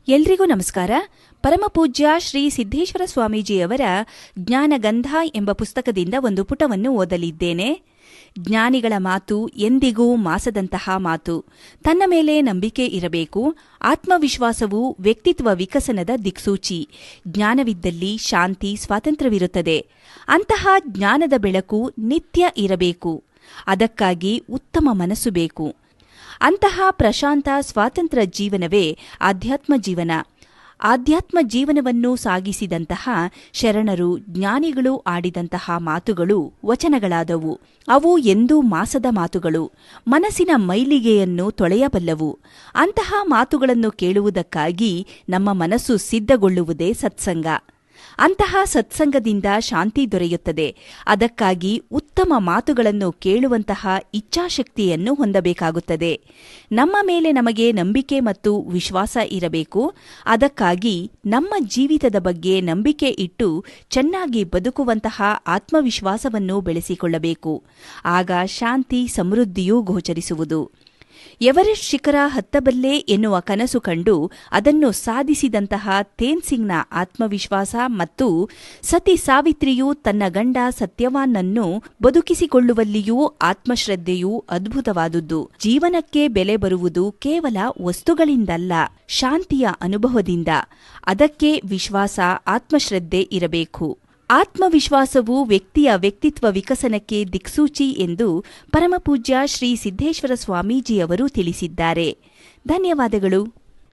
ಎಲ್ರಿಗೂ ನಮಸ್ಕಾರ. ಪರಮಪೂಜ್ಯ ಶ್ರೀ ಸಿದ್ದೇಶ್ವರ ಸ್ವಾಮೀಜಿಯವರ ಜ್ಞಾನಗಂಧ ಎಂಬ ಪುಸ್ತಕದಿಂದ ಒಂದು ಪುಟವನ್ನು ಓದಲಿದ್ದೇನೆ. ಜ್ಞಾನಿಗಳ ಮಾತು ಎಂದಿಗೂ ಮಾಸದಂತಹ ಮಾತು. ತನ್ನ ಮೇಲೆ ನಂಬಿಕೆ ಇರಬೇಕು. ಆತ್ಮವಿಶ್ವಾಸವು ವ್ಯಕ್ತಿತ್ವ ವಿಕಸನದ ದಿಕ್ಸೂಚಿ. ಜ್ಞಾನವಿದ್ದಲ್ಲಿ ಶಾಂತಿ, ಸ್ವಾತಂತ್ರ್ಯವಿರುತ್ತದೆ. ಅಂತಹ ಜ್ಞಾನದ ಬೆಳಕು ನಿತ್ಯ ಇರಬೇಕು. ಅದಕ್ಕಾಗಿ ಉತ್ತಮ ಮನಸ್ಸು ಬೇಕು. ಅಂತಹ ಪ್ರಶಾಂತ ಸ್ವಾತಂತ್ರ್ಯ ಜೀವನವೇ ಆಧ್ಯಾತ್ಮ ಜೀವನ. ಆಧ್ಯಾತ್ಮ ಜೀವನವನ್ನು ಸಾಗಿಸಿದಂತಹ ಶರಣರು, ಜ್ಞಾನಿಗಳು ಆಡಿದಂತಹ ಮಾತುಗಳು ವಚನಗಳಾದವು. ಅವು ಎಂದೂ ಮಾಸದ ಮಾತುಗಳು, ಮನಸ್ಸಿನ ಮೈಲಿಗೆಯನ್ನು ತೊಳೆಯಬಲ್ಲವು. ಅಂತಹ ಮಾತುಗಳನ್ನು ಕೇಳುವುದಕ್ಕಾಗಿ ನಮ್ಮ ಮನಸ್ಸು ಸಿದ್ಧಗೊಳ್ಳುವುದೇ ಸತ್ಸಂಗ. ಅಂತಹ ಸತ್ಸಂಗದಿಂದ ಶಾಂತಿ ದೊರೆಯುತ್ತದೆ. ಅದಕ್ಕಾಗಿ ಉತ್ತಮ ಮಾತುಗಳನ್ನು ಕೇಳುವಂತಹ ಇಚ್ಛಾಶಕ್ತಿಯನ್ನು ಹೊಂದಬೇಕಾಗುತ್ತದೆ. ನಮ್ಮ ಮೇಲೆ ನಮಗೆ ನಂಬಿಕೆ ಮತ್ತು ವಿಶ್ವಾಸ ಇರಬೇಕು. ಅದಕ್ಕಾಗಿ ನಮ್ಮ ಜೀವಿತದ ಬಗ್ಗೆ ನಂಬಿಕೆ ಇಟ್ಟು ಚೆನ್ನಾಗಿ ಬದುಕುವಂತಹ ಆತ್ಮವಿಶ್ವಾಸವನ್ನು ಬೆಳೆಸಿಕೊಳ್ಳಬೇಕು. ಆಗ ಶಾಂತಿ, ಸಮೃದ್ಧಿಯೂ ಗೋಚರಿಸುವುದು. ಎವರೆಸ್ಟ್ ಶಿಖರ ಹತ್ತಬಲ್ಲೆ ಎನ್ನುವ ಕನಸು ಕಂಡು ಅದನ್ನು ಸಾಧಿಸಿದಂತಹ ತೇನ್ಸಿಂಗ್ನ ಆತ್ಮವಿಶ್ವಾಸ ಮತ್ತು ಸತಿ ಸಾವಿತ್ರಿಯು ತನ್ನ ಗಂಡ ಸತ್ಯವಾನ್ನನ್ನು ಬದುಕಿಸಿಕೊಳ್ಳುವಲ್ಲಿಯೂ ಆತ್ಮಶ್ರದ್ಧೆಯೂ ಅದ್ಭುತವಾದುದು. ಜೀವನಕ್ಕೆ ಬೆಲೆ ಬರುವುದು ಕೇವಲ ವಸ್ತುಗಳಿಂದಲ್ಲ, ಶಾಂತಿಯ ಅನುಭವದಿಂದ. ಅದಕ್ಕೆ ವಿಶ್ವಾಸ, ಆತ್ಮಶ್ರದ್ಧೆ ಇರಬೇಕು. ಆತ್ಮವಿಶ್ವಾಸವು ವ್ಯಕ್ತಿಯ ವ್ಯಕ್ತಿತ್ವ ವಿಕಸನಕ್ಕೆ ದಿಕ್ಸೂಚಿ ಎಂದು ಪರಮಪೂಜ್ಯ ಶ್ರೀ ಸಿದ್ದೇಶ್ವರ ಸ್ವಾಮೀಜಿಯವರು ತಿಳಿಸಿದ್ದಾರೆ. ಧನ್ಯವಾದಗಳು.